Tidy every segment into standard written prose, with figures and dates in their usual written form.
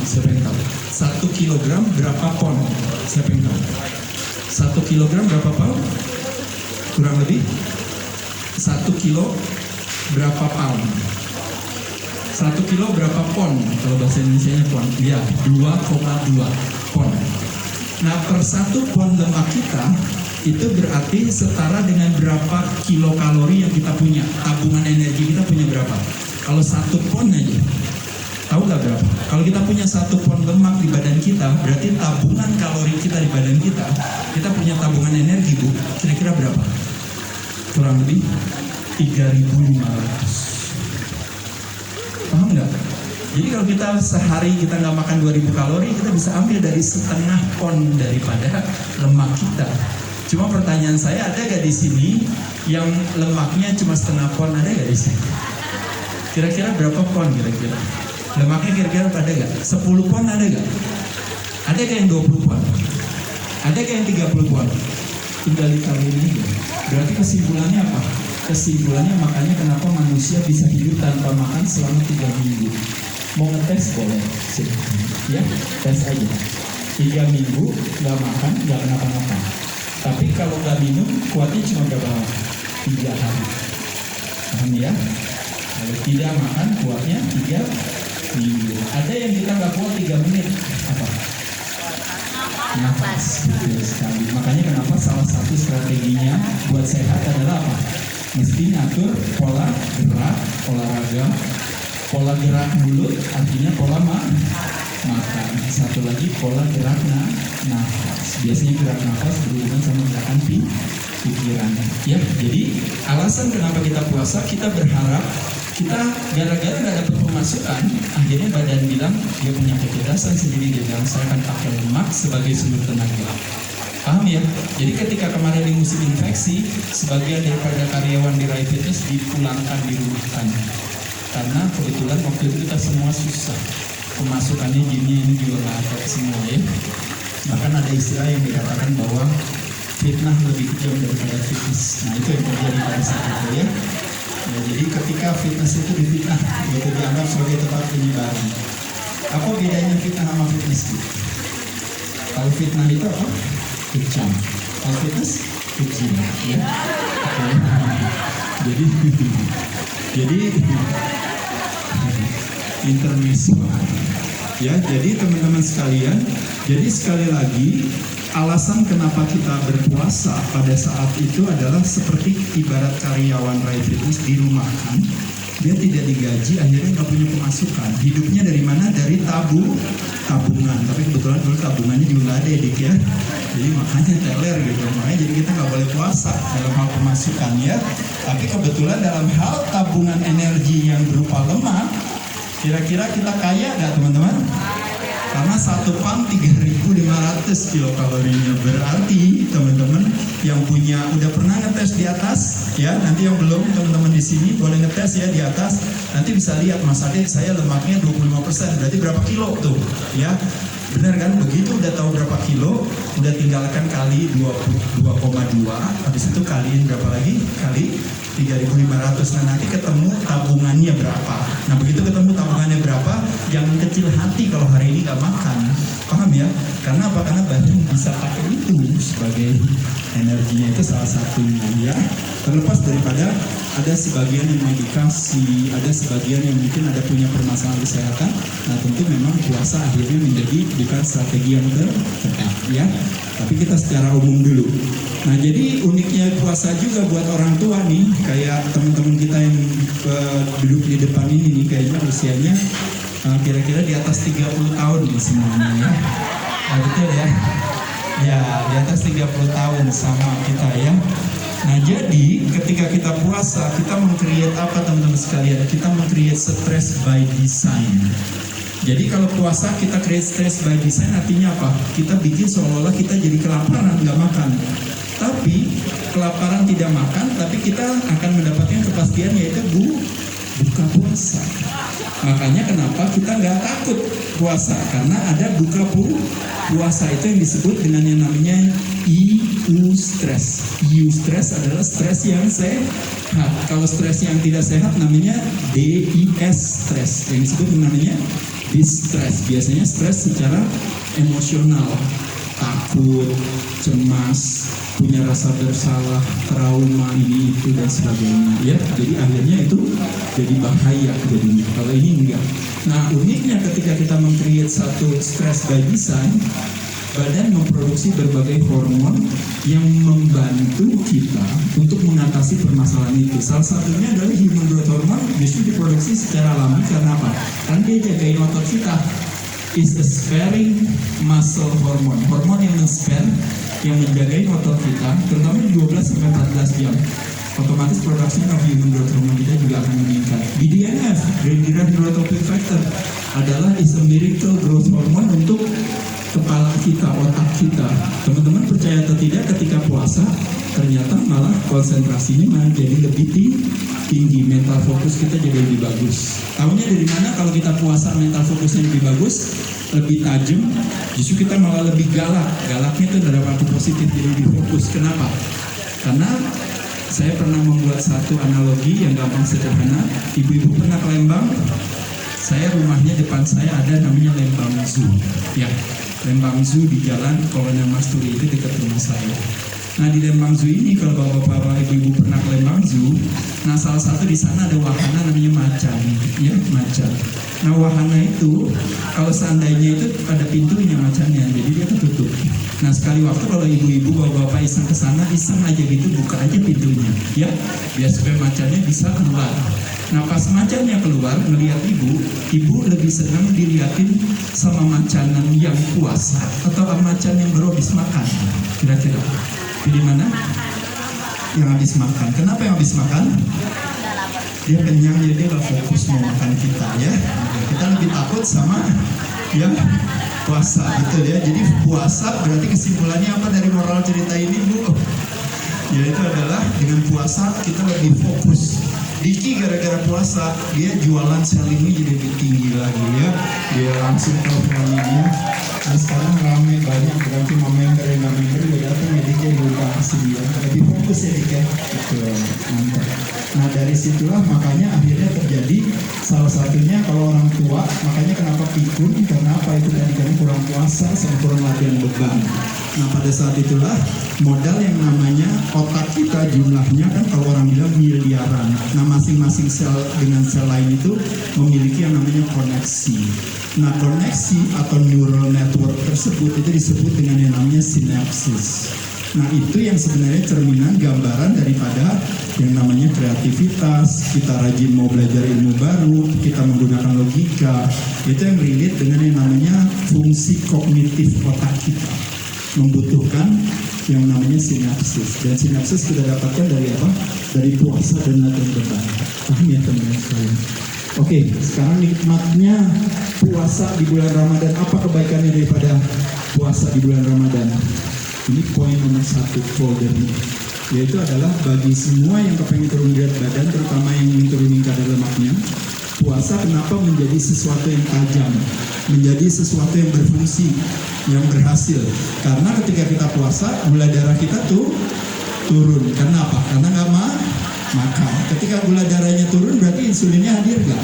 Siapa yang tahu? 1 kilogram berapa pon? Siapa yang tahu? 1 kilogram berapa pound? Kurang lebih 1 kilo berapa pound? 1 kilo berapa pon? Kalau bahasa Indonesianya pon. Ya, 2,2 pon. Nah, per 1 pon lemak kita itu berarti setara dengan berapa kilokalori yang kita punya. Tabungan energi kita punya berapa? Kalau 1 pon aja, tahu nggak berapa? Kalau kita punya 1 pon lemak di badan kita, berarti tabungan kalori kita di badan kita punya tabungan energi, Bu. Kira-kira berapa? Kurang lebih 3.500. Paham nggak? Jadi kalau kita sehari kita nggak makan 2.000 kalori, kita bisa ambil dari setengah pon daripada lemak kita. Cuma pertanyaan saya, ada nggak di sini yang lemaknya cuma setengah pon? Ada nggak di sini? Kira-kira berapa pon kira-kira? Lemaknya kira-kira ada nggak? 10 pon ada nggak? Ada nggak yang 20 pon? Ada nggak yang 30 pon? Tinggal dikaliin aja. Berarti kesimpulannya apa? Kesimpulannya makanya kenapa manusia bisa hidup tanpa makan selama 3 minggu. Mau ngetes boleh, ya tes aja. 3 minggu nggak makan, nggak kenapa-napa. Tapi kalau nggak minum, kuatnya cuma berapa lama? 3 hari. Paham ya? Kalau tidak makan, kuatnya 3 minggu. Ada yang kita nggak kuat 3 menit. Apa? Nafas. Betul sekali. Makanya kenapa salah satu strateginya buat sehat adalah apa? Mesti ngatur pola gerak, olahraga. Pola gerak mulut artinya pola makan. Satu lagi pola gerak nafas. Biasanya gerak nafas berhubungan sama gerakan pikiran. Ya, jadi alasan kenapa kita puasa, kita berharap kita gara-gara nggak dapat pemasukan, akhirnya badan bilang dia punya kecerdasan sendiri, dia bilang saya akan pakai lemak sebagai sumber tenaga. Paham ya? Jadi ketika kemarin di musim infeksi, sebagian daripada karyawan di Rai Fitness dipulangkan, dirumahkan. Karena kebetulan waktu itu kita semua susah, pemasukannya ini juga nggak ada semua ya. Bahkan ada istilah yang dikatakan bahwa fitnah lebih kejam daripada fitness. Nah itu yang terjadi pada saat itu ya. Jadi ketika fitness itu difitnah, itu dianggap sebagai tempat penyebaran. Apa bedanya fitnah sama fitness? Kalau fitnah itu apa? Kejam. Kalau fitness kejam. Ya. Jadi intermezzo. Ya, jadi teman-teman sekalian, jadi sekali lagi alasan kenapa kita berpuasa pada saat itu adalah seperti ibarat karyawan Rai Fitness dirumahkan, dia tidak digaji, akhirnya nggak punya pemasukan. Hidupnya dari mana? Dari tabungan. Tapi kebetulan dulu tabungannya juga nggak ada, Dik ya. Jadi makanya teler gitu. Makanya jadi kita nggak boleh puasa dalam hal pemasukan ya. Tapi kebetulan dalam hal tabungan energi yang berupa lemak, kira-kira kita kaya nggak teman-teman? Karena 1 pound 3.500 kilokalorinya. Berarti teman-teman yang punya udah pernah ngetes di atas ya, nanti yang belum teman-teman di sini boleh ngetes ya di atas. Nanti bisa lihat Mas Adit, saya lemaknya 25%, berarti berapa kilo tuh ya. Benar kan? Begitu udah tahu berapa kilo, udah tinggalkan kali 22,2, habis itu kaliin berapa lagi? Kali 3.500. Nah nanti ketemu tabungannya berapa. Nah begitu ketemu tabungannya berapa, jangan kecil hati kalau hari ini gak makan. Paham ya? Karena apa? Karena badan bisa pakai itu sebagai energinya, itu salah satunya ya. Terlepas daripada ada sebagian yang medikasi, ada sebagian yang mungkin ada punya permasalahan kesehatan. Nah tentu memang puasa akhirnya menjadi bukan strategi yang tertepat ya. Tapi kita secara umum dulu. Nah jadi uniknya puasa juga buat orang tua nih, kayak teman-teman kita yang duduk di depan ini nih, kayaknya usianya kira-kira di atas 30 tahun nih semuanya ya. Nah betul ya. Ya di atas 30 tahun sama kita ya. Nah jadi ketika kita puasa, kita meng-create apa teman-teman sekalian? Kita meng-create stress by design. Jadi kalau puasa kita create stress by design artinya apa? Kita bikin seolah-olah kita jadi kelaparan, nggak makan. Tapi kelaparan tidak makan, tapi kita akan mendapatkan kepastian yaitu buka puasa. Makanya kenapa kita nggak takut puasa? Karena ada buka puasa itu yang disebut dengan yang namanya eustress. Eustress adalah stres yang sehat. Kalau stres yang tidak sehat namanya DIS stress. Yang disebut namanya distress. Biasanya stres secara emosional, takut, cemas, punya rasa bersalah, trauma ini itu dan sebagainya ya. Jadi akhirnya itu jadi bahaya jadinya. Kalau ini enggak. Nah uniknya ketika kita meng-create satu stress by design, badan memproduksi berbagai hormon yang membantu kita untuk mengatasi permasalahan itu. Salah satunya adalah human growth hormone, justru diproduksi secara alami karena apa? Karena dia jagain otot kita. Is a sparing muscle hormone, hormon yang men-spare, yang menjagain otot kita, terutama di 12-14 jam. Otomatis produksi of human growth hormone kita juga akan meningkat. BDNF, Derived Neurotrophic Factor, adalah is a miracle growth hormone untuk kepala kita, otak kita. Teman-teman percaya atau tidak, ketika puasa ternyata malah konsentrasinya malah jadi lebih tinggi, mental fokus kita jadi lebih bagus. Tahunya dari mana? Kalau kita puasa mental fokusnya lebih bagus, lebih tajam, justru kita malah lebih galak. Galaknya itu dalam arti positif, jadi lebih fokus. Kenapa? Karena saya pernah membuat satu analogi yang gampang sederhana. Ibu-ibu pernah ke Lembang? Saya rumahnya depan saya ada namanya Lembang Zoo. Ya, Lembang Zoo di Jalan Kolonel Masturi itu dekat rumah saya. Nah di Lembang Zoo ini kalau bapak-bapak ibu-ibu pernah ke Lembang Zoo, nah salah satu di sana ada wahana namanya macan, ya macan. Nah wahana itu kalau seandainya itu ada pintunya macannya, jadi dia ketutup. Nah sekali waktu kalau ibu-ibu bapak-bapak iseng ke sana, iseng aja gitu buka aja pintunya, ya biar supaya macannya bisa keluar. Nah pas macannya keluar melihat ibu lebih senang dilihatin sama macanan yang puasa atau macan yang baru habis makan, kira-kira. Pilih mana? Yang habis makan. Kenapa yang habis makan? Dia kenyang, jadi dia gak fokus mau makan kita ya. Kita lebih takut sama ya puasa gitu ya. Jadi puasa berarti kesimpulannya apa dari moral cerita ini Bu? Yaitu adalah dengan puasa kita lebih fokus. Diki gara-gara puasa dia jualan sellingnya jadi lebih tinggi lagi ya. Dia langsung teleponnya. Dan sekarang ramai banyak, bukan cuma member yang nggak member juga datang ya Diki lupa kasih dia. Lebih fokus ya Diki. Betul, mantap. Nah dari situlah makanya akhirnya terjadi salah satunya kalau orang tua, makanya kenapa pikun, karena apa itu tadi, karena kurang puasa sama kurang latihan beban. Nah pada saat itulah modal yang namanya otak kita jumlahnya kan kalau orang bilang miliaran. Nah masing-masing sel dengan sel lain itu memiliki yang namanya koneksi. Nah koneksi atau neural network tersebut itu disebut dengan yang namanya sinapsis. Nah itu yang sebenarnya cerminan gambaran daripada yang namanya kreativitas, kita rajin mau belajar ilmu baru, kita menggunakan logika, itu yang relate dengan yang namanya fungsi kognitif otak kita, membutuhkan yang namanya sinapsis. Dan sinapsis kita dapatkan dari apa? Dari puasa dan latihan beban. Paham ya teman-teman sekalian? Oke, sekarang nikmatnya puasa di bulan Ramadan. Apa kebaikannya daripada puasa di bulan Ramadan? Ini poin nomor 1 foldernya, yaitu adalah bagi semua yang kepengen turun berat badan, terutama yang ingin turunin kadar lemaknya. Puasa kenapa menjadi sesuatu yang tajam, menjadi sesuatu yang berfungsi, yang berhasil? Karena ketika kita puasa, gula darah kita tuh turun. Kenapa? Karena nggak makan. Ketika gula darahnya turun, berarti insulinnya hadir nggak?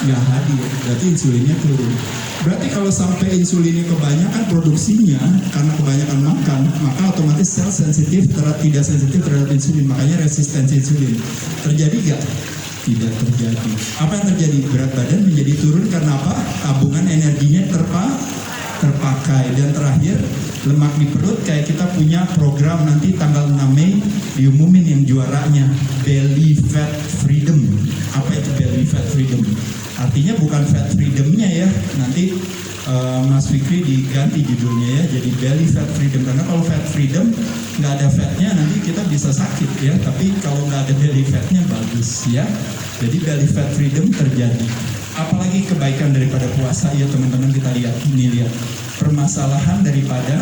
Nggak hadir, berarti insulinnya turun. Berarti kalau sampai insulinnya kebanyakan produksinya karena kebanyakan makan, maka otomatis sel sensitif tidak sensitif terhadap insulin, makanya resistensi insulin. Terjadi nggak? Tidak terjadi. Apa yang terjadi? Berat badan menjadi turun karena apa? Tabungan energinya terpakai. Dan terakhir, lemak di perut, kayak kita punya program nanti tanggal 6 Mei diumumin yang juaranya, belly fat freedom. Apa itu belly fat freedom? Artinya bukan fat freedomnya ya, nanti Mas Fikri diganti judulnya ya, jadi belly fat freedom. Karena kalau fat freedom nggak ada fatnya nanti kita bisa sakit ya, tapi kalau nggak ada belly fatnya bagus ya. Jadi belly fat freedom terjadi. Apalagi kebaikan daripada puasa ya teman-teman, kita lihat ini, lihat permasalahan daripada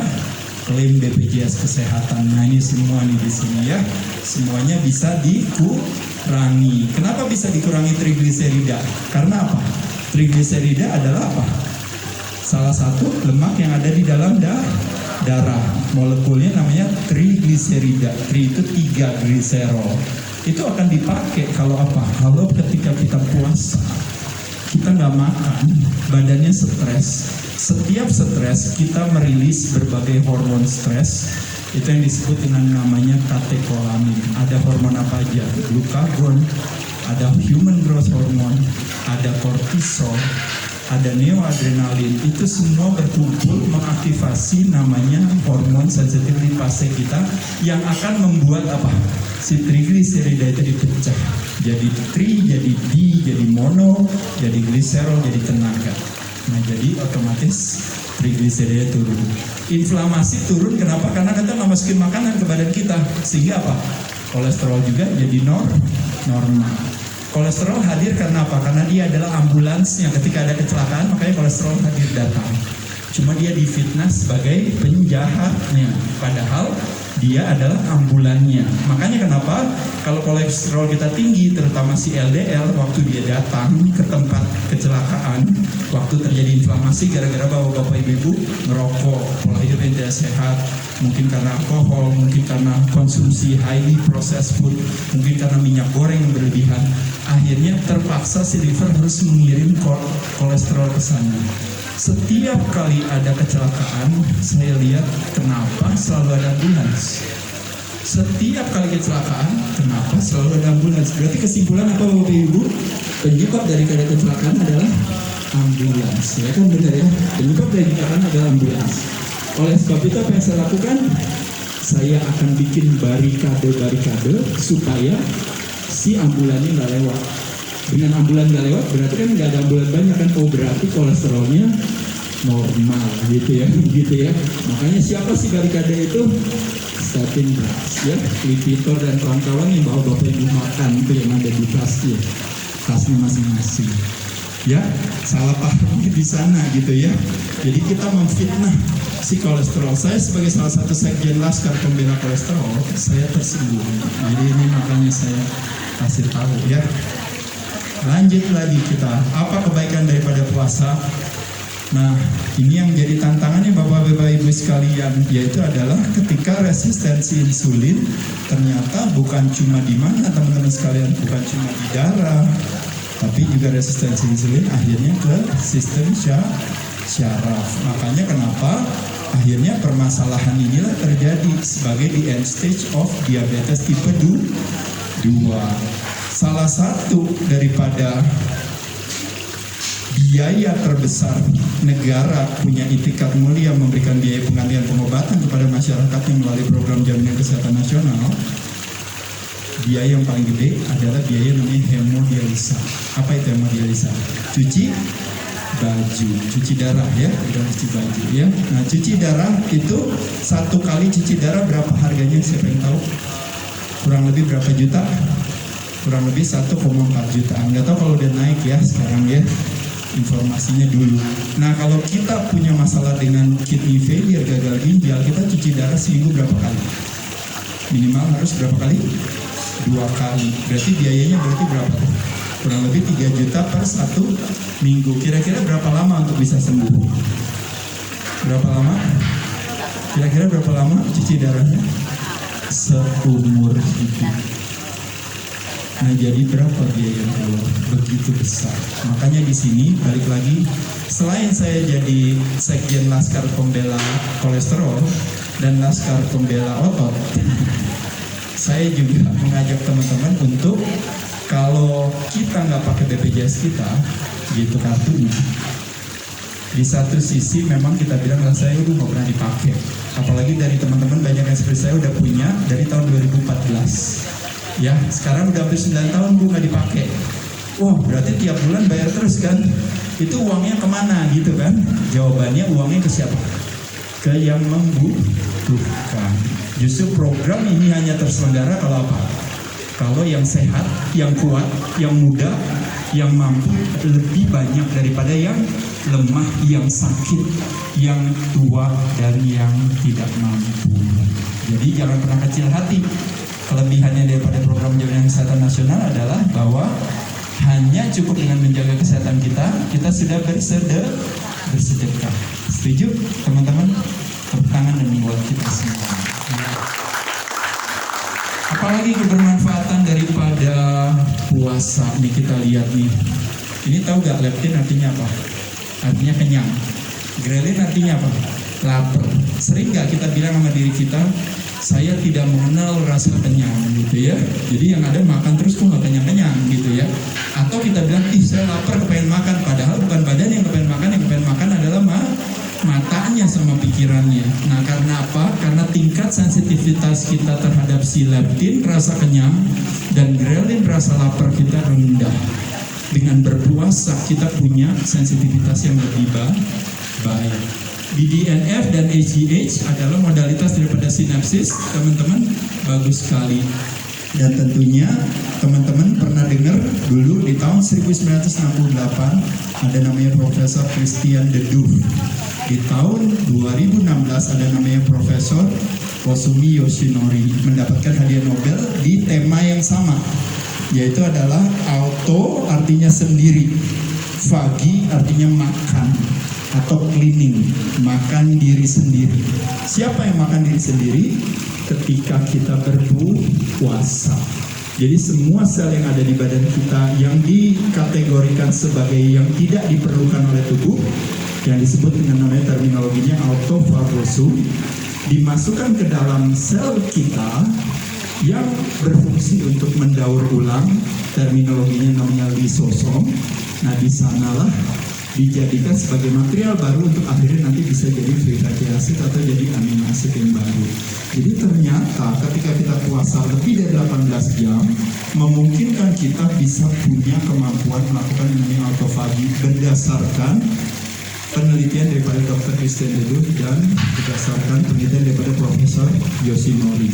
klaim BPJS Kesehatan. Nah ini semua nih di sini ya, semuanya bisa dikurangi. Kenapa bisa dikurangi trigliserida? Karena apa? Trigliserida adalah apa? Salah satu lemak yang ada di dalam darah. Molekulnya namanya trigliserida. Tri itu 3 gliserol. Itu akan dipakai kalau apa? Kalau ketika kita puasa. kita nggak makan, badannya stres. Setiap stres kita merilis berbagai hormon stres. Itu yang disebut dengan namanya katekolamin. Ada hormon apa aja? Glukagon, ada human growth hormone, ada kortisol, ada neoadrenalin. Itu semua berkumpul mengaktifasi namanya hormon sensitivity fase kita yang akan membuat apa? Si trigliserida itu dipecah. Jadi tri, jadi di, jadi mono, jadi gliserol, jadi tenaga. Nah, jadi otomatis trigliserida turun. Inflamasi turun, kenapa? Karena kita nggak masukin makanan ke badan kita, sehingga apa? Kolesterol juga jadi normal. Kolesterol hadir karena apa? Karena dia adalah ambulansnya ketika ada kecelakaan, makanya kolesterol hadir datang. Cuma dia difitnah sebagai penjahatnya, padahal dia adalah ambulannya. Makanya kenapa kalau kolesterol kita tinggi, terutama si LDL, waktu dia datang ke tempat kecelakaan, waktu terjadi inflamasi gara-gara bapak-bapak ibu-ibu ngerokok, pola hidup yang tidak sehat, mungkin karena alkohol, mungkin karena konsumsi highly processed food, mungkin karena minyak goreng yang berlebihan, akhirnya terpaksa si liver harus mengirim kolesterol ke sana. Setiap kali ada kecelakaan, saya lihat kenapa selalu ada ambulans. Setiap kali kecelakaan, kenapa selalu ada ambulans? Berarti kesimpulan apa Bapak Ibu? Penyebab dari kecelakaan adalah ambulans. Ya kan benar ya? Penyebab dari kecelakaan adalah ambulans. Oleh sebab itu apa yang saya lakukan? Saya akan bikin barikade supaya si ambulannya nggak lewat. Dengan ambulan nggak lewat berarti kan nggak ada ambulan banyak kan, oh berarti kolesterolnya normal gitu ya. Makanya siapa sih barikade itu? Statin drugs ya, Lipitor dan kawan-kawan yang bawa bapak ibu makan itu yang ada di tasnya masing-masing. Ya, salah paham di sana gitu ya. Jadi kita memfitnah si kolesterol. Saya sebagai salah satu sekjen Laskar Pembela Kolesterol, saya tersinggung. Jadi ini makanya saya kasih tahu ya. Lanjut lagi kita, apa kebaikan daripada puasa? Nah, ini yang jadi tantangannya Bapak-Bapak Ibu sekalian, yaitu adalah ketika resistensi insulin ternyata bukan cuma di mana teman-teman sekalian, bukan cuma di darah, tapi juga resistensi insulin akhirnya ke sistem syaraf. Makanya kenapa akhirnya permasalahan inilah terjadi sebagai the end stage of diabetes tipe 2. Salah satu daripada biaya terbesar negara punya itikat mulia memberikan biaya penggantian pengobatan kepada masyarakat yang melalui program jaminan kesehatan nasional. Biaya yang paling gede adalah biaya namanya hemodialisa. Apa itu hemodialisa? Cuci baju, cuci darah ya, bukan cuci baju ya. Nah, cuci darah itu satu kali cuci darah berapa harganya? Siapa yang tahu? Kurang lebih berapa juta? Kurang lebih 1,4 jutaan. Nggak tahu kalau udah naik ya sekarang ya, informasinya dulu. Nah, kalau kita punya masalah dengan kidney failure, gagal ginjal, kita cuci darah seminggu berapa kali? Minimal harus berapa kali? 2 kali. Berarti biayanya berapa tuh? Kurang lebih 3 juta per 1 minggu. Kira-kira berapa lama untuk bisa sembuh? Berapa lama? Kira-kira berapa lama cuci darahnya? Seumur hidup. Nah, jadi berapa biaya yang keluar? Begitu besar. Makanya di sini balik lagi, selain saya jadi sekjen Laskar Pembela Kolesterol dan Laskar Pembela Otot, saya juga mengajak teman-teman untuk kalau kita nggak pakai BPJS kita, gitu kartunya. Di satu sisi memang kita bilang saya udah nggak pernah dipakai. Apalagi dari teman-teman banyak yang seperti saya udah punya dari tahun 2014. Ya, sekarang udah hampir 9 tahun Bu nggak dipakai. Wah, berarti tiap bulan bayar terus kan? Itu uangnya kemana gitu kan? Jawabannya uangnya ke siapa? Ke yang membutuhkan. Justru program ini hanya terselenggara kalau apa? Kalau yang sehat, yang kuat, yang muda, yang mampu lebih banyak daripada yang lemah, yang sakit, yang tua, dan yang tidak mampu. Jadi jangan pernah kecil hati. Kelebihannya daripada program jaminan kesehatan nasional adalah bahwa hanya cukup dengan menjaga kesehatan kita sudah bersedekah. Setuju teman-teman? Tepuk tangan demi buat kita semua. Apalagi kebermanfaatan daripada puasa nih kita lihat nih. Ini tahu gak leptin artinya apa? Artinya kenyang. Grelin artinya apa? Lapar. Sering gak kita bilang sama diri kita, saya tidak mengenal rasa kenyang gitu ya. Jadi yang ada makan terus kok gak kenyang-kenyang gitu ya. Atau kita bilang, saya lapar kepengen makan. Padahal bukan badan yang kepengen makan, yang kepengen makan adalah matanya sama pikirannya. Nah karena apa? Karena tingkat sensitivitas kita terhadap si leptin rasa kenyang dan grelin rasa lapar kita rendah. Dengan berpuasa kita punya sensitivitas yang lebih baik. BDNF dan HGH adalah modalitas daripada sinapsis, teman-teman, bagus sekali. Dan tentunya teman-teman pernah dengar dulu di tahun 1968 ada namanya Profesor Christian de Duve. Di tahun 2016 ada namanya Profesor Kosumi Yoshinori mendapatkan hadiah Nobel di tema yang sama, yaitu adalah auto artinya sendiri, fagi artinya makan atau cleaning, makan diri sendiri. Siapa yang makan diri sendiri? Ketika kita berpuasa. Jadi semua sel yang ada di badan kita yang dikategorikan sebagai yang tidak diperlukan oleh tubuh, yang disebut dengan namanya terminologinya autofagosum, dimasukkan ke dalam sel kita yang berfungsi untuk mendaur ulang, terminologinya namanya lisosom. Nah di sanalah dijadikan sebagai material baru untuk akhirnya nanti bisa jadi free fatty acid atau jadi amino acid yang baru. Jadi ternyata ketika kita puasa lebih dari 18 jam memungkinkan kita bisa punya kemampuan melakukan yang namanya autofagi berdasarkan penelitian daripada Dr. Christian de Duve dan berdasarkan penelitian daripada Profesor Yoshinori.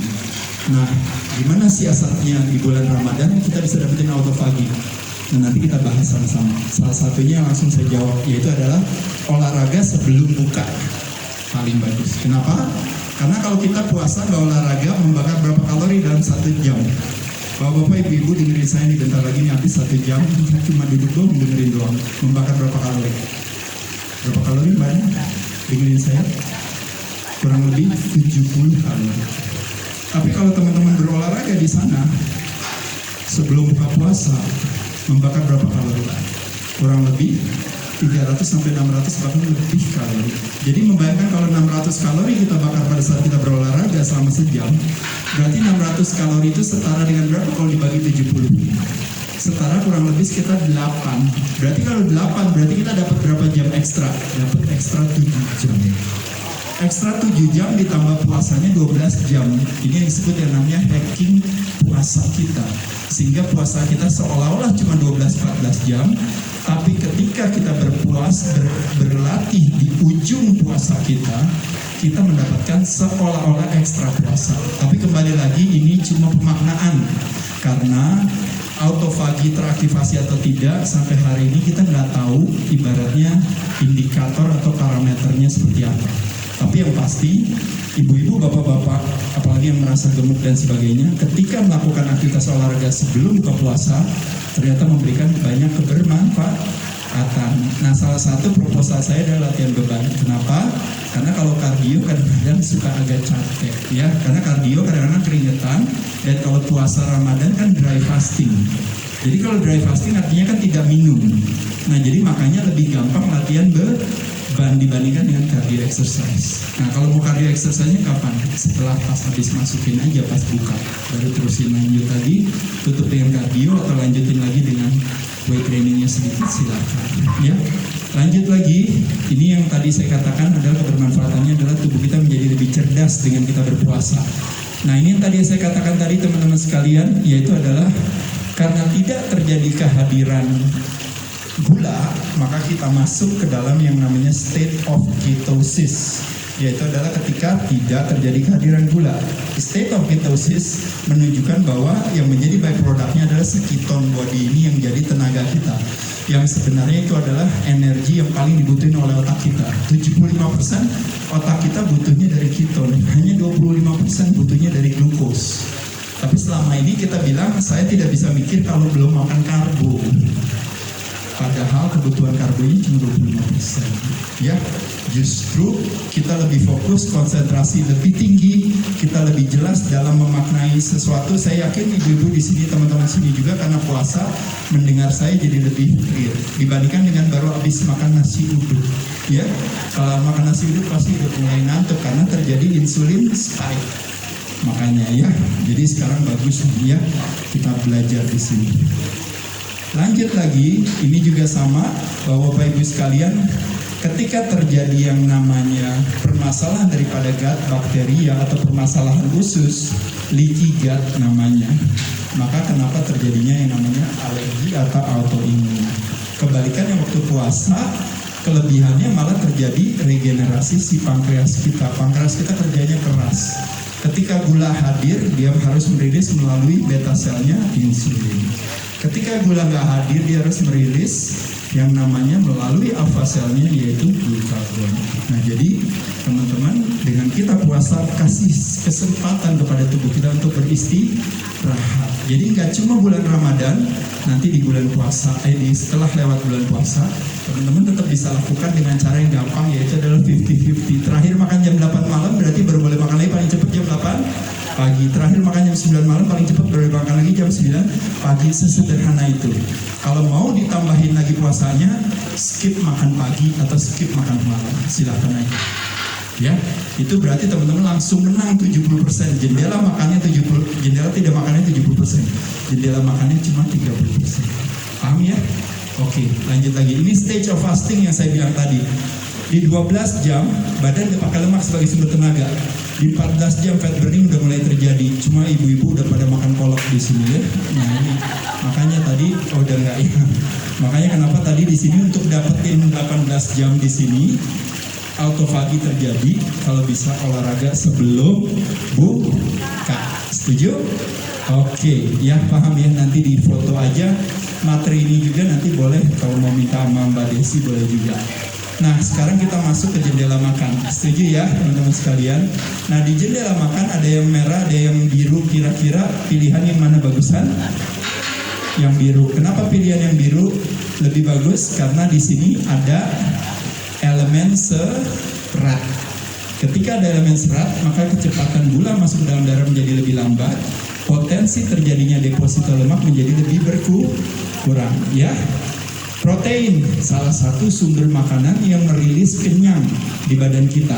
Nah, gimana siasatnya di bulan Ramadan kita bisa dapetin autofagi? Nah, nanti kita bahas sama-sama. Salah satunya langsung saya jawab, yaitu adalah olahraga sebelum buka. Paling bagus. Kenapa? Karena kalau kita puasa nggak olahraga, membakar berapa kalori dalam 1 jam. Bapak-bapak, ibu-ibu dengerin saya nih, bentar lagi nih habis 1 jam, cuma duduk doang, dengerin doang. Membakar berapa kalori? Berapa kalori banyak? Dengerin saya. Kurang lebih 70 kalori. Tapi kalau teman-teman berolahraga di sana, sebelum buka puasa, membakar berapa kalori? Kurang lebih 300 sampai 600 bahkan lebih kalori. Jadi membayangkan kalau 600 kalori kita bakar pada saat kita berolahraga selama sejam, berarti 600 kalori itu setara dengan berapa kalau dibagi 70? Setara kurang lebih sekitar 8. Berarti kalau 8 berarti kita dapat berapa jam ekstra? Dapat ekstra 7 jam. Ekstra 7 jam ditambah puasanya 12 jam. Ini yang disebut yang namanya hacking puasa kita. Sehingga puasa kita seolah-olah cuma 12-14 jam, tapi ketika kita berlatih di ujung puasa kita mendapatkan seolah-olah ekstra puasa. Tapi kembali lagi ini cuma pemaknaan, karena autofagi teraktivasi atau tidak sampai hari ini kita nggak tahu ibaratnya indikator atau parameternya seperti apa. Tapi yang pasti, ibu-ibu, bapak-bapak, apalagi yang merasa gemuk dan sebagainya, ketika melakukan aktivitas olahraga sebelum buka puasa, ternyata memberikan banyak kebermanfaatan. Nah, salah satu proposal saya adalah latihan beban. Kenapa? Karena kalau kardio kadang-kadang suka agak capek, ya. Karena kardio kadang-kadang keringetan, dan kalau puasa Ramadan kan dry fasting. Jadi kalau dry fasting artinya kan tidak minum. Nah, jadi makanya lebih gampang latihan beban dibandingkan dengan cardio exercise. Nah, kalau mau cardio exercise-nya kapan? Setelah pas habis masukin aja, pas buka. Baru terusin lanjut tadi, tutup dengan cardio atau lanjutin lagi dengan weight training-nya sedikit, silakan. Ya, lanjut lagi. Ini yang tadi saya katakan adalah kebermanfaatannya adalah tubuh kita menjadi lebih cerdas dengan kita berpuasa. Nah, ini yang tadi saya katakan tadi teman-teman sekalian, yaitu adalah karena tidak terjadi kehadiran gula, maka kita masuk ke dalam yang namanya state of ketosis, yaitu adalah ketika tidak terjadi kehadiran gula. State of ketosis menunjukkan bahwa yang menjadi byproduct-nya adalah keton body ini yang jadi tenaga kita, yang sebenarnya itu adalah energi yang paling dibutuhin oleh otak kita. 75% otak kita butuhnya dari keton, hanya 25% butuhnya dari glukos. Tapi selama ini kita bilang, saya tidak bisa mikir kalau belum makan karbo. Padahal kebutuhan karbonya cuma 25%. Ya, Justru kita lebih fokus, konsentrasi lebih tinggi, kita lebih jelas dalam memaknai sesuatu. Saya yakin ibu-ibu di sini, teman-teman sini juga karena puasa mendengar saya jadi lebih clear dibandingkan dengan baru habis makan nasi uduk. Ya, kalau makan nasi uduk pasti udah mulai ngantuk karena terjadi insulin spike. Makanya ya, jadi sekarang bagus ya kita belajar di sini. Lanjut lagi, ini juga sama bahwa Bapak Ibu sekalian, ketika terjadi yang namanya permasalahan daripada gut bakteria atau permasalahan usus, leaky gut namanya, maka kenapa terjadinya yang namanya alergi atau autoimun. Kebalikannya waktu puasa, kelebihannya malah terjadi regenerasi si pankreas kita. Pankreas kita kerjanya keras. Ketika gula hadir, dia harus merilis melalui beta selnya insulin. Ketika gula nggak hadir, dia harus merilis yang namanya melalui alfa selnya yaitu glukagon. Nah jadi teman-teman, dengan kita puasa kasih kesempatan kepada tubuh kita untuk beristirahat. Jadi nggak cuma bulan Ramadan, nanti di bulan puasa, setelah lewat bulan puasa, teman-teman tetap bisa lakukan dengan cara yang gampang, yaitu adalah 50-50. Terakhir makan jam 8 malam berarti baru boleh makan lagi paling cepat jam 8 pagi. Terakhir makan jam 9 malam paling cepat boleh makan lagi jam 9 pagi. Sesederhana itu. Kalau mau ditambahin lagi puasanya, skip makan pagi atau skip makan malam, silahkan aja. Ya, itu berarti teman-teman langsung menang 70%. Jendela makannya 70%, jendela tidak makannya 70%. Jendela makannya cuma 30%. Paham ya? Oke, lanjut lagi. Ini stage of fasting yang saya bilang tadi. Di 12 jam badan udah pakai lemak sebagai sumber tenaga. Di 14 jam fat burning udah mulai terjadi. Cuma ibu-ibu udah pada makan kolak di sini ya. Nah ini makanya tadi udah enggak ya. Makanya kenapa tadi di sini untuk dapetin 18 jam di sini autofagi terjadi kalau bisa olahraga sebelum buka. Setuju? Oke, ya paham ya. Nanti di foto aja materi ini juga, nanti boleh kalau mau minta sama Mbak Desi boleh juga. Nah sekarang kita masuk ke jendela makan. Setuju ya teman-teman sekalian? Nah di jendela makan ada yang merah, ada yang biru. Kira-kira pilihan yang mana bagusan? Yang biru. Kenapa pilihan yang biru lebih bagus? Karena di sini ada elemen serat. Ketika ada elemen serat, maka kecepatan gula masuk dalam darah menjadi lebih lambat. Potensi terjadinya deposito lemak menjadi lebih berkurang. Ya. Protein, salah satu sumber makanan yang merilis kenyang di badan kita.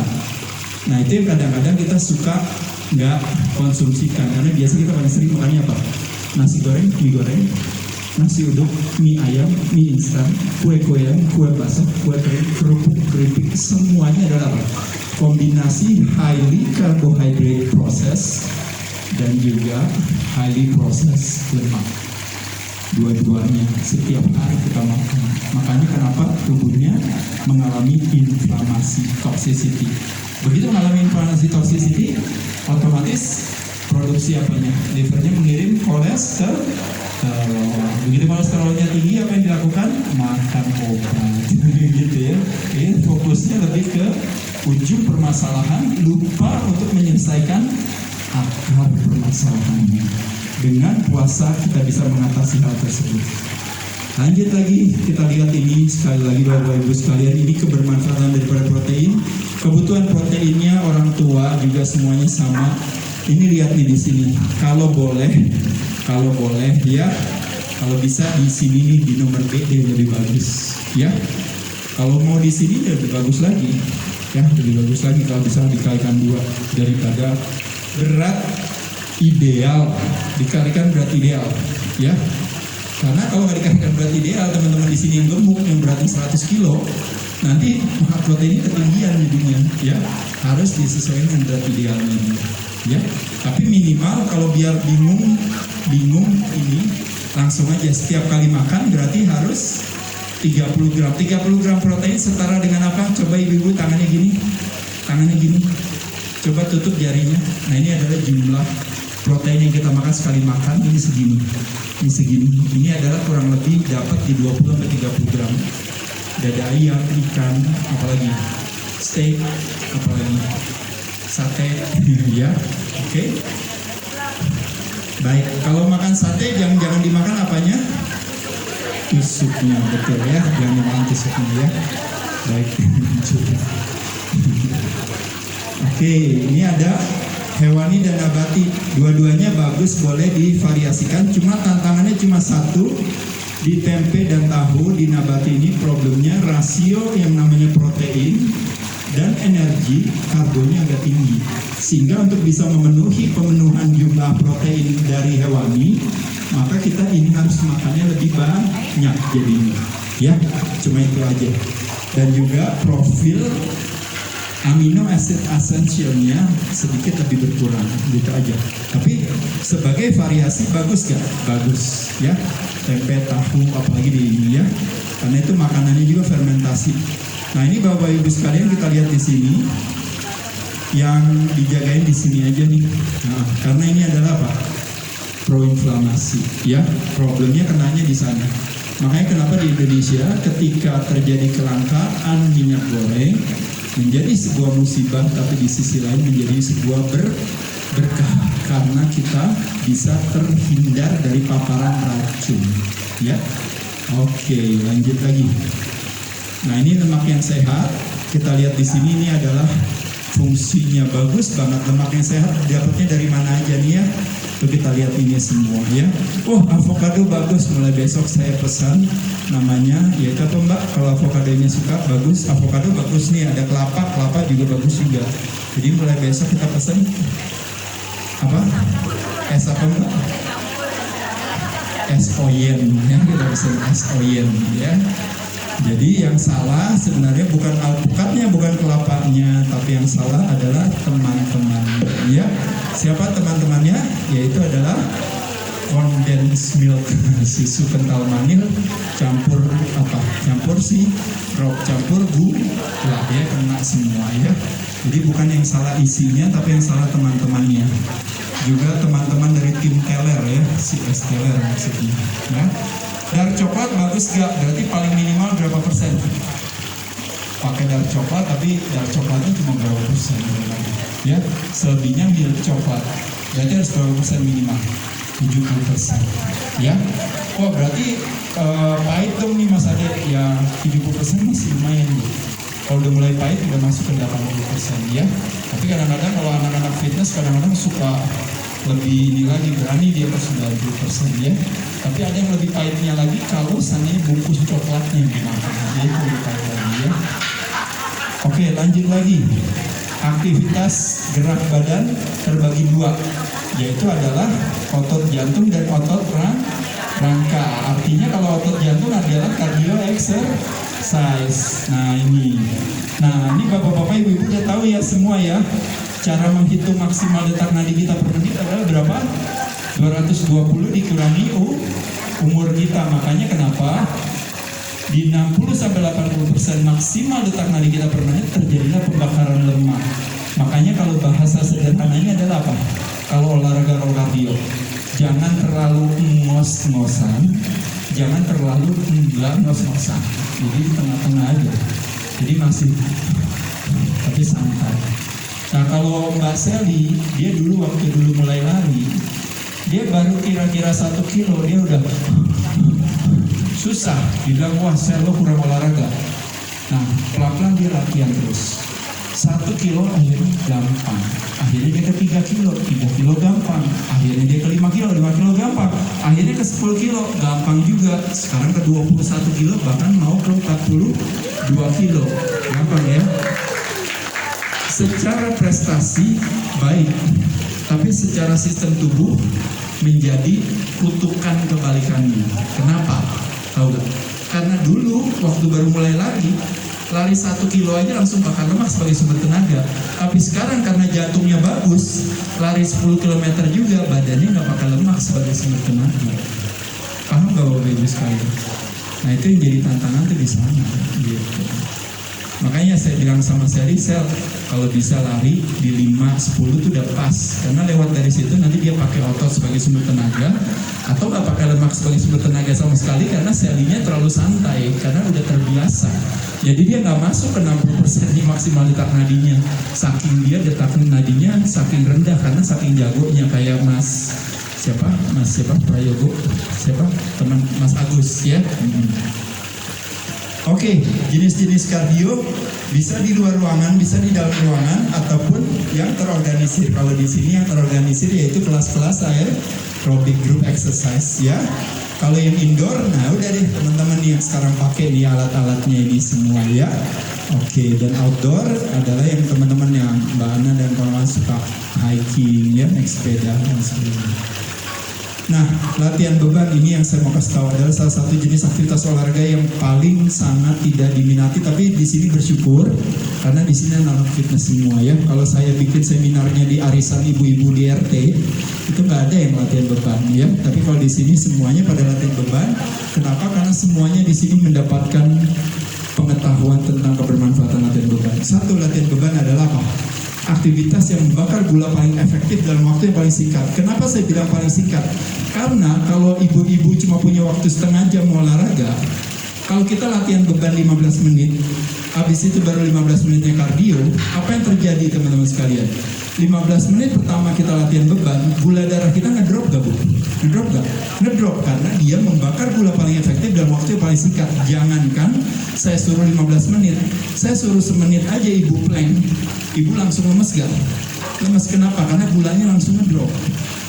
Nah itu yang kadang-kadang kita suka nggak konsumsikan, karena biasa kita paling sering makannya apa? Nasi goreng, mie goreng, nasi uduk, mie ayam, mie instan, kue-kuean, kue basah, kue kering, kerupuk, keripik, semuanya adalah apa? Kombinasi highly carbohydrate process dan juga highly processed lemak. Dua-duanya setiap hari kita makan. Makanya kenapa tubuhnya mengalami inflamasi, toxicity. Begitu mengalami inflamasi, toxicity, otomatis produksi apanya? Livernya mengirim kolesterol. Begitu kolesterolnya tinggi, apa yang dilakukan? Makan obat. Gitu ya. Fokusnya lebih ke ujung permasalahan, lupa untuk menyelesaikan akar permasalahannya. Dengan puasa kita bisa mengatasi hal tersebut. Lanjut lagi, kita lihat ini sekali lagi Bapak Ibu sekalian, ini kebermanfaatan daripada protein. Kebutuhan proteinnya orang tua juga semuanya sama. Ini lihat nih di sini. Kalau boleh ya, kalau bisa di sini nih di nomor B dia lebih bagus. Ya, kalau mau di sini dia lebih bagus lagi. Ya, lebih bagus lagi kalau bisa dikalikan 2 daripada berat ideal dikalikan berat ideal, ya. Karena kalau nggak dikalikan berat ideal, teman-teman di sini yang gemuk, yang beratnya 100 kilo, nanti proteinnya ketinggian jadinya, ya. Harus disesuaikan dengan berat idealnya, ya. Tapi minimal kalau biar bingung ini langsung aja setiap kali makan berarti harus 30 gram. 30 gram protein setara dengan apa? Coba ibu-ibu tangannya gini. Coba tutup jarinya. Nah ini adalah jumlah protein yang kita makan sekali makan, ini segini. Ini adalah kurang lebih dapat di 20-30 gram. Dada ayam, ikan, apalagi steak, apalagi sate, ya. Oke. Baik, kalau makan sate jangan dimakan apanya? Tusuknya, betul ya. Jangan dimakan tusuknya ya. Baik. Oke, ini ada hewani dan nabati. Dua-duanya bagus, boleh divariasikan. Cuma tantangannya cuma satu. Di tempe dan tahu di nabati ini problemnya rasio yang namanya protein dan energi karbonnya agak tinggi, sehingga untuk bisa memenuhi pemenuhan jumlah protein dari hewani, maka kita ini harus makannya lebih banyak jadinya. Ya, cuma itu aja. Dan juga profil amino acid essentialnya sedikit lebih berkurang, gitu aja. Tapi sebagai variasi bagus gak? Bagus, ya. Tempe, tahu, apalagi di ini ya, karena itu makanannya juga fermentasi. Nah ini Bapak Ibu sekalian, kita lihat di sini, yang dijagain di sini aja nih. Nah, karena ini adalah apa? Proinflamasi, ya. Problemnya kenanya di sana. Makanya kenapa di Indonesia ketika terjadi kelangkaan minyak goreng menjadi sebuah musibah, tapi di sisi lain menjadi sebuah berkah karena kita bisa terhindar dari paparan racun, ya. Oke, lanjut lagi. Nah, ini lemak yang sehat. Kita lihat di sini, ini adalah fungsinya bagus banget. Lemak yang sehat dapatnya dari mana aja nih ya? Tuh kita lihat ini semua ya. Oh, avokado bagus. Mulai besok saya pesan namanya, yaitu apa Mbak? Kalau avokadonya suka, bagus. Avokado bagus nih. Ada kelapa juga bagus juga. Jadi mulai besok kita pesan apa? Es apa Mbak? Es oyen ya, kita pesan es oyen ya. Jadi yang salah sebenarnya bukan alpukatnya, bukan kelapanya, tapi yang salah adalah teman-temannya. Ya, siapa teman-temannya? Yaitu adalah condensed milk, susu kental manis campur apa? Campur sirup, campur gula, ya kena semua ya. Jadi bukan yang salah isinya, tapi yang salah teman-temannya. Juga teman-teman dari tim teler ya, si es teler maksudnya. Ya. Dark coklat bagus gak? Berarti paling minimal berapa persen? Pakai dark coklat, tapi dark coklatnya cuma berapa persen? Ya, selebihnya milk coklat. Berarti harus berapa persen minimal? 70%. Ya, wah berarti pahit dong nih Mas Ade. Ya 70% masih lumayan nih. Kalau udah mulai pahit udah masuk ke 80% ya. Tapi kadang-kadang kalau anak-anak fitness kadang-kadang suka lebih ini lagi, berani dia ke 90% ya. Tapi ada yang lebih pahitnya lagi kalau seandainya bungkus coklatnya dimakan, dia itu lebih pahit lagi ya. Oke, lanjut lagi. Aktivitas gerak badan terbagi dua, yaitu adalah otot jantung dan otot rangka. Artinya kalau otot jantung adalah cardio exercise. Nah ini bapak-bapak, ibu-ibu udah tahu ya semua ya. Cara menghitung maksimal detak nadi kita per menit adalah berapa? 220 dikurangi umur kita. Makanya kenapa di 60-80% maksimal detak nadi kita per menit terjadilah pembakaran lemak. Makanya kalau bahasa sederhananya adalah apa? Kalau olahraga kardio, jangan terlalu ngos-ngosan, jangan terlalu enggak ngos-ngosan. Jadi di tengah-tengah aja. Jadi masih tapi santai. Nah kalau Mbak Sally, dia dulu waktu mulai lari, dia baru kira-kira 1 kilo, dia udah susah, bilang wah Sel lo kurang olahraga. Nah pelan-pelan dia latihan terus. 1 kilo akhirnya gampang, akhirnya dia ke 3 kilo, 3 kilo gampang, akhirnya dia ke 5 kilo, 5 kilo gampang, akhirnya ke 10 kilo, gampang juga, sekarang ke 21 kilo, bahkan mau ke 42 kilo, gampang ya. Secara prestasi baik, tapi secara sistem tubuh menjadi kutukan kebalikannya. Kenapa? Tahu gak? Karena dulu waktu baru mulai lari 1 kilo aja langsung bakar lemak sebagai sumber tenaga. Tapi sekarang karena jantungnya bagus, lari 10 km juga badannya nggak bakar lemak sebagai sumber tenaga. Paham nggak Bapak Ibu sekalian? Nah itu yang jadi tantangan tuh di sana. Gitu. Makanya saya bilang sama Sel, kalau bisa lari di 5-10 itu udah pas. Karena lewat dari situ nanti dia pakai otot sebagai sumber tenaga, atau nggak pakai lemak sebagai sumber tenaga sama sekali karena selinya terlalu santai, karena udah terbiasa. Jadi dia nggak masuk ke 60% di maksimal detak nadinya. Saking dia detak nadinya saking rendah karena saking jagonya, kayak Mas Prayogo, teman Mas Agus ya. Oke, jenis-jenis kardio bisa di luar ruangan, bisa di dalam ruangan, ataupun yang terorganisir. Kalau di sini yang terorganisir yaitu kelas-kelas aerobic group exercise ya. Kalau yang indoor, nah udah deh teman-teman yang sekarang pakai nih alat-alatnya ini semua ya. Oke, dan outdoor adalah yang teman-teman yang Mbak Ana dan kawan-kawan suka hiking ya, naik sepeda dan sebagainya. Nah, latihan beban ini yang saya mau kasih tahu adalah salah satu jenis aktivitas olahraga yang paling sangat tidak diminati, tapi di sini bersyukur karena di sini anak fitness semua ya. Kalau saya bikin seminarnya di arisan ibu-ibu di RT, itu nggak ada yang latihan beban ya. Tapi kalau di sini semuanya pada latihan beban. Kenapa? Karena semuanya di sini mendapatkan pengetahuan tentang kebermanfaatan latihan beban. Satu, latihan beban adalah apa? Aktivitas yang membakar gula paling efektif dalam waktu yang paling singkat. Kenapa saya bilang paling singkat? Karena kalau ibu-ibu cuma punya waktu setengah jam olahraga, kalau kita latihan beban 15 menit, habis itu baru 15 menitnya kardio, apa yang terjadi teman-teman sekalian? 15 menit pertama kita latihan beban, gula darah kita ngedrop gak bu? Ngedrop gak? Ngedrop karena dia membakar gula paling efektif dalam waktu yang paling singkat. Jangankan saya suruh 15 menit, saya suruh semenit aja ibu plank, ibu langsung lemes gak? Lemes kenapa? Karena gulanya langsung ngedrop.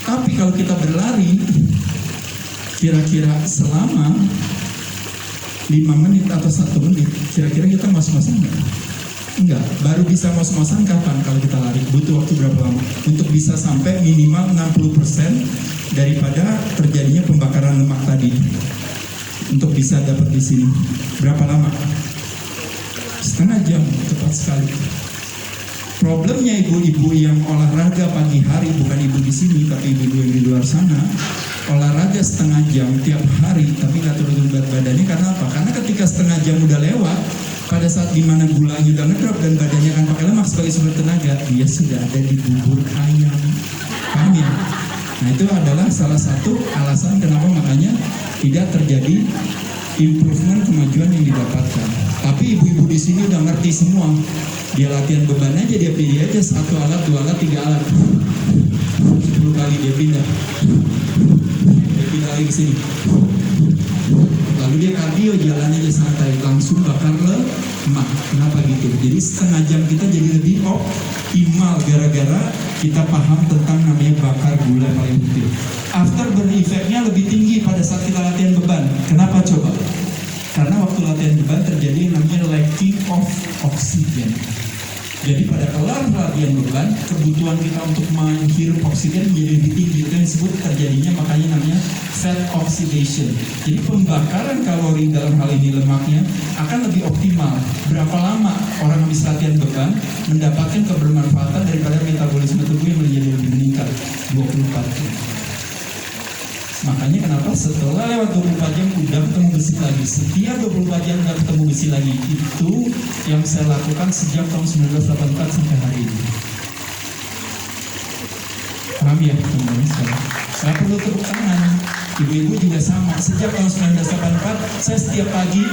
Tapi kalau kita berlari, kira-kira selama 5 menit atau 1 menit, kira-kira kita ngos-ngosan nggak? Enggak, baru bisa ngos-ngosan kapan kalau kita lari? Butuh waktu berapa lama? Untuk bisa sampai minimal 60% daripada terjadinya pembakaran lemak tadi. Untuk bisa dapat di sini. Berapa lama? Setengah jam, cepat sekali. Problemnya ibu-ibu yang olahraga pagi hari, bukan ibu di sini, tapi ibu-ibu yang di luar sana, olahraga setengah jam tiap hari, tapi nggak turun berat badannya karena apa? Karena ketika setengah jam udah lewat, pada saat dimana gulanya udah ngedrop dan badannya akan pakai lemak sebagai sumber tenaga, dia sudah ada di bubur ayam. Paham ya? Nah itu adalah salah satu alasan kenapa makanya tidak terjadi improvement kemajuan yang didapatkan. Tapi ibu-ibu di sini udah ngerti semua. Dia latihan beban aja, dia pilih aja 1 alat, 2 alat, 3 alat. 10 kali dia pindah. Dia pindah lagi ke sini. Lalu dia kardio, jalannya aja santai, langsung bakar lemak. Kenapa gitu? Jadi setengah jam kita jadi lebih optimal gara-gara kita paham tentang namanya bakar gula paling penting. Afterburn effect-nya lebih tinggi pada saat kita latihan beban. Kenapa coba? Karena waktu latihan beban terjadi yang namanya lacking of oxygen. Jadi pada kelar latihan beban, kebutuhan kita untuk menghirup oksigen menjadi lebih tinggi. Itu yang disebut terjadinya makanya namanya fat oxidation. Jadi pembakaran kalori dalam hal ini lemaknya akan lebih optimal. Berapa lama orang habis latihan beban mendapatkan kebermanfaatan daripada metabolisme tubuh yang menjadi lebih meningkat? 24 jam. Makanya kenapa setelah lewat 24 jam udah ketemu besi lagi. Setiap 24 jam udah ketemu besi lagi. Itu yang saya lakukan sejak tahun 1984 sampai hari ini. Paham ya teman-teman sekarang? Saya perlu tepuk tangan. Ibu-ibu juga sama. Sejak tahun 1984 saya setiap pagi